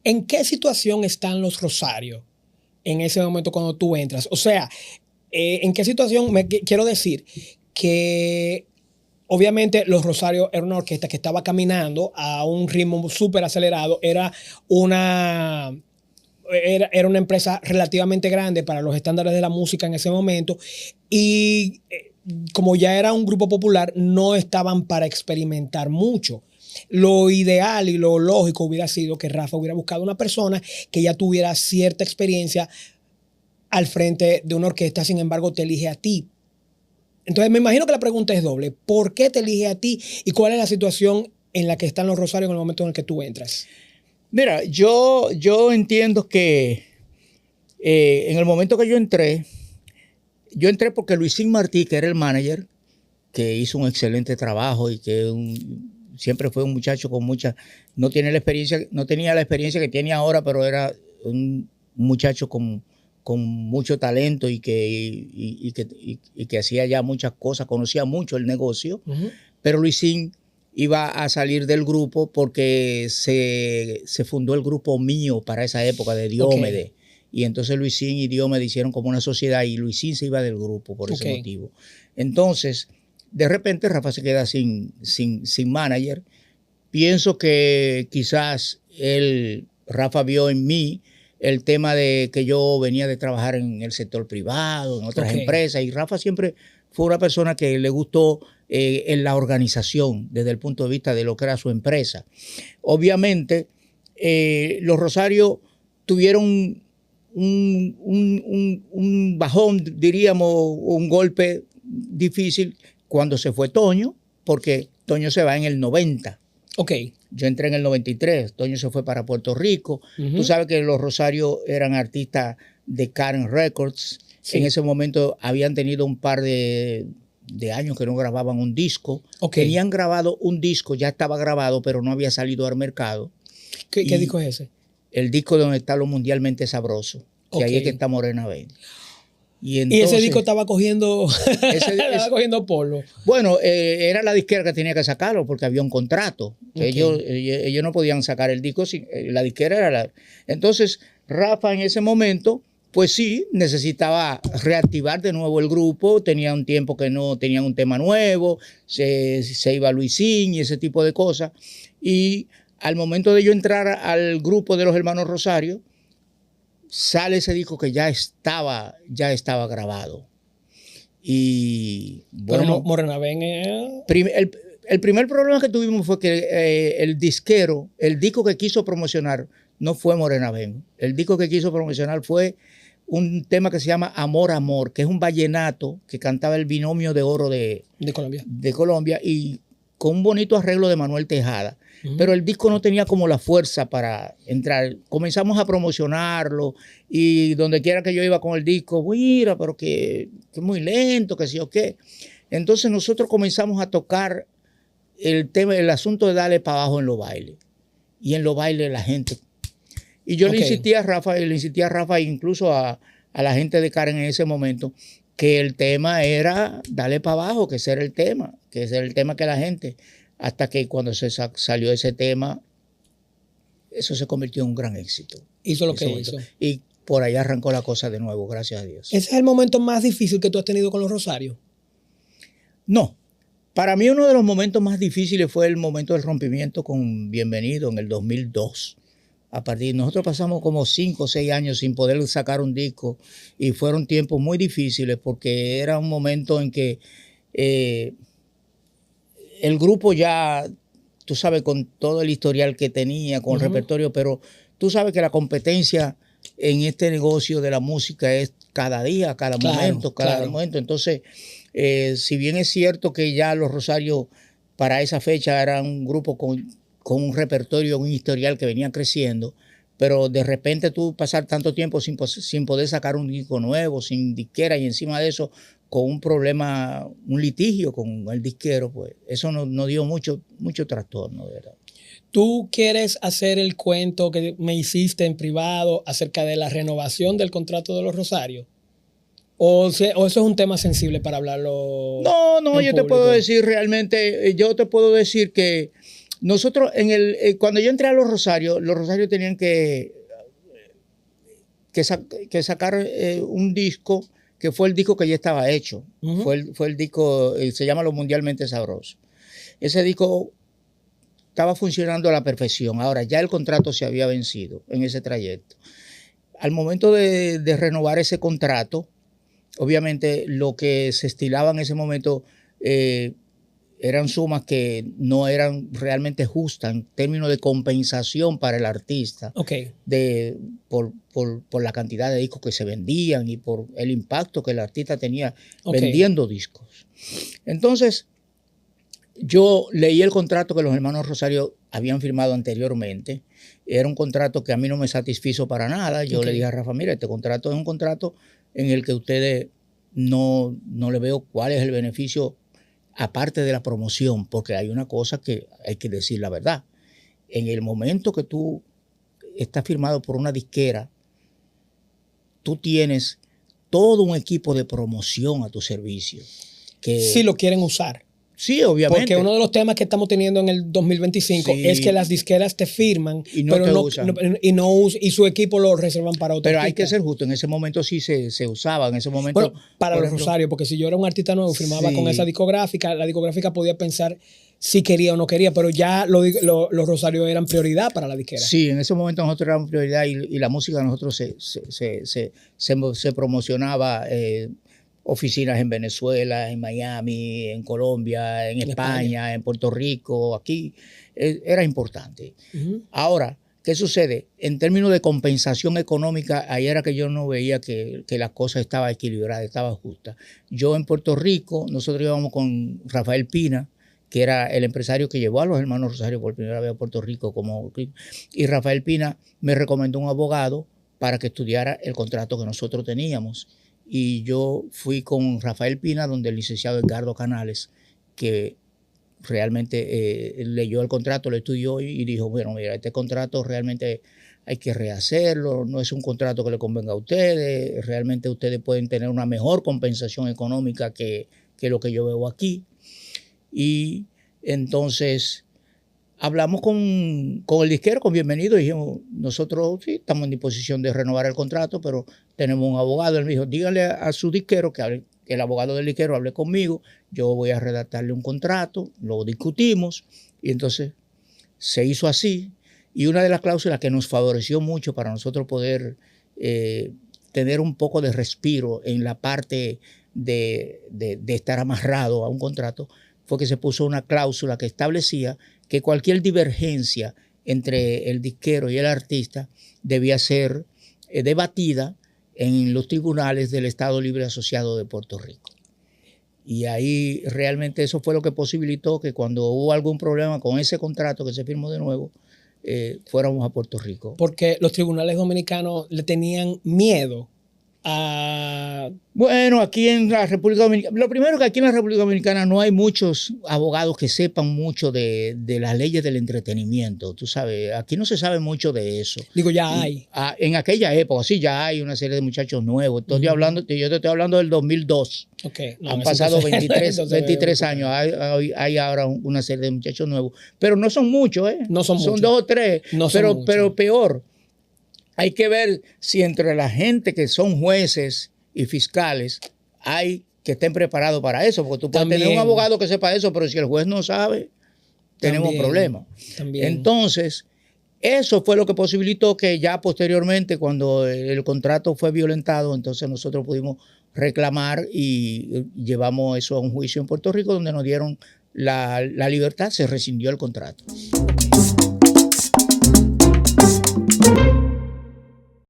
¿En qué situación están los Rosarios en ese momento cuando tú entras? O sea, ¿en qué situación? Quiero decir que obviamente los Rosarios era una orquesta que estaba caminando a un ritmo súper acelerado. Era una empresa relativamente grande para los estándares de la música en ese momento y como ya era un grupo popular, no estaban para experimentar mucho. Lo ideal y lo lógico hubiera sido que Rafa hubiera buscado una persona que ya tuviera cierta experiencia al frente de una orquesta, sin embargo te elige a ti. Entonces me imagino que la pregunta es doble. ¿Por qué te elige a ti y cuál es la situación en la que están los Rosarios en el momento en el que tú entras? Mira, yo entiendo que en el momento que yo entré porque Luisín Martí, que era el manager, que hizo un excelente trabajo y que siempre fue un muchacho con no tenía la experiencia que tiene ahora, pero era un muchacho con mucho talento y que hacía ya muchas cosas, conocía mucho el negocio, pero Luisín iba a salir del grupo porque se fundó el grupo Mío para esa época de Diómedes. Okay. Y entonces Luisín y Diómedes hicieron como una sociedad y Luisín se iba del grupo por ese motivo. Entonces, de repente Rafa se queda sin manager. Pienso que quizás Rafa vio en mí el tema de que yo venía de trabajar en el sector privado, en otras empresas, y Rafa siempre fue una persona que le gustó en la organización desde el punto de vista de lo que era su empresa. Obviamente, los Rosarios tuvieron un bajón, diríamos, un golpe difícil cuando se fue Toño, porque Toño se va en el 90. Yo entré en el 93, Toño se fue para Puerto Rico. Tú sabes que los Rosarios eran artistas de Karen Records. Sí. En ese momento habían tenido un par de años que no grababan un disco. Tenían grabado un disco, ya estaba grabado, pero no había salido al mercado. ¿Qué disco es ese? El disco donde está Lo Mundialmente Sabroso, que ahí es que está Morena Ben. Y ese disco estaba cogiendo, estaba cogiendo polvo. Bueno, era la disquera que tenía que sacarlo porque había un contrato. Ellos no podían sacar el disco, la disquera era la... Entonces, Rafa en ese momento, pues sí, necesitaba reactivar de nuevo el grupo. Tenía un tiempo que no tenían un tema nuevo, se iba Luisín y ese tipo de cosas. Y al momento de yo entrar al grupo de los hermanos Rosario, sale ese disco que ya estaba grabado. Y bueno, pero Morena Ben el primer problema que tuvimos fue que el disquero, el disco que quiso promocionar no fue Morena Ben. El disco que quiso promocionar fue un tema que se llama Amor, Amor, que es un vallenato que cantaba el Binomio de Oro de Colombia y con un bonito arreglo de Manuel Tejada. Pero el disco no tenía como la fuerza para entrar. Comenzamos a promocionarlo y donde quiera que yo iba con el disco, mira, pero que es muy lento, que sí o qué. Entonces nosotros comenzamos a tocar el asunto de darle para abajo en los bailes. Y en los bailes la gente. Y yo le insistía a Rafa e incluso a la gente de Karen en ese momento, que el tema era darle para abajo, que ese era el tema, que la gente... Hasta que cuando se salió ese tema, eso se convirtió en un gran éxito. Hizo lo que hizo. Y por ahí arrancó la cosa de nuevo, gracias a Dios. ¿Ese es el momento más difícil que tú has tenido con los Rosarios? No. Para mí uno de los momentos más difíciles fue el momento del rompimiento con Bienvenido en el 2002. Nosotros pasamos como 5 o 6 años sin poder sacar un disco y fueron tiempos muy difíciles porque era un momento en que... el grupo ya, tú sabes, con todo el historial que tenía, con el repertorio, pero tú sabes que la competencia en este negocio de la música es cada día, cada momento. Entonces, si bien es cierto que ya los Rosarios para esa fecha eran un grupo con un repertorio, un historial que venía creciendo, pero de repente tú pasar tanto tiempo sin poder sacar un disco nuevo, sin disquera y encima de eso con un problema, un litigio con el disquero, pues eso nos dio mucho trastorno, de verdad. ¿Tú quieres hacer el cuento que me hiciste en privado acerca de la renovación del contrato de los Rosarios? ¿O eso es un tema sensible para hablarlo? No, yo te puedo decir realmente, yo te puedo decir que Nosotros, cuando yo entré a Los Rosarios tenían que sacar un disco, que fue el disco que ya estaba hecho. Fue el disco, se llama Lo Mundialmente Sabroso. Ese disco estaba funcionando a la perfección. Ahora, ya el contrato se había vencido en ese trayecto. Al momento de renovar ese contrato, obviamente lo que se estilaba en ese momento eran sumas que no eran realmente justas en términos de compensación para el artista, por la cantidad de discos que se vendían y por el impacto que el artista tenía vendiendo discos. Entonces, yo leí el contrato que los hermanos Rosario habían firmado anteriormente. Era un contrato que a mí no me satisfizo para nada. Yo le dije a Rafa, mira, este contrato es un contrato en el que ustedes no le veo cuál es el beneficio aparte de la promoción, porque hay una cosa que hay que decir la verdad. En el momento que tú estás firmado por una disquera, tú tienes todo un equipo de promoción a tu servicio. Si lo quieren usar. Sí, obviamente. Porque uno de los temas que estamos teniendo en el 2025 es que las disqueras te firman y y su equipo lo reservan para otro. Pero hay que ser justo, en ese momento sí se usaba, en ese momento. Bueno, para los Rosarios, porque si yo era un artista nuevo, firmaba con esa discográfica, la discográfica podía pensar si quería o no quería, pero ya los Rosarios eran prioridad para la disquera. Sí, en ese momento nosotros éramos prioridad y la música de nosotros se promocionaba. Oficinas en Venezuela, en Miami, en Colombia, en España, en Puerto Rico, aquí. Era importante. Ahora, ¿qué sucede? En términos de compensación económica, ahí era que yo no veía que la cosa estaba equilibrada, estaba justa. Yo en Puerto Rico, nosotros íbamos con Rafael Pina, que era el empresario que llevó a los hermanos Rosario por primera vez a Puerto Rico. Y Rafael Pina me recomendó un abogado para que estudiara el contrato que nosotros teníamos. Y yo fui con Rafael Pina, donde el licenciado Edgardo Canales, que realmente leyó el contrato, lo estudió y dijo, bueno, mira, este contrato realmente hay que rehacerlo, no es un contrato que le convenga a ustedes, realmente ustedes pueden tener una mejor compensación económica que lo que yo veo aquí. Y entonces hablamos con el disquero, con Bienvenido, y dijimos, nosotros sí estamos en disposición de renovar el contrato, pero tenemos un abogado. Él me dijo, díganle a su disquero que el abogado del disquero hable conmigo, yo voy a redactarle un contrato, lo discutimos, y entonces se hizo así. Y una de las cláusulas que nos favoreció mucho para nosotros poder tener un poco de respiro en la parte de estar amarrado a un contrato, fue que se puso una cláusula que establecía que cualquier divergencia entre el disquero y el artista debía ser debatida en los tribunales del Estado Libre Asociado de Puerto Rico. Y ahí realmente eso fue lo que posibilitó que cuando hubo algún problema con ese contrato que se firmó de nuevo, fuéramos a Puerto Rico. Porque los tribunales dominicanos le tenían miedo a... Bueno, aquí en la República Dominicana, lo primero que aquí en la República Dominicana no hay muchos abogados que sepan mucho de las leyes del entretenimiento, tú sabes, aquí no se sabe mucho de eso. Digo, ya hay. En aquella época, sí, ya hay una serie de muchachos nuevos. Yo te estoy hablando del 2002. Han pasado 23 años, hay ahora una serie de muchachos nuevos, pero no son muchos, ¿eh? No son muchos. Son 2 o 3, no pero peor. Hay que ver si entre la gente que son jueces y fiscales hay que estén preparados para eso, porque tú puedes tener un abogado que sepa eso, pero si el juez no sabe, tenemos problemas. Entonces, eso fue lo que posibilitó que ya posteriormente, cuando el contrato fue violentado, entonces nosotros pudimos reclamar y llevamos eso a un juicio en Puerto Rico, donde nos dieron la libertad, se rescindió el contrato.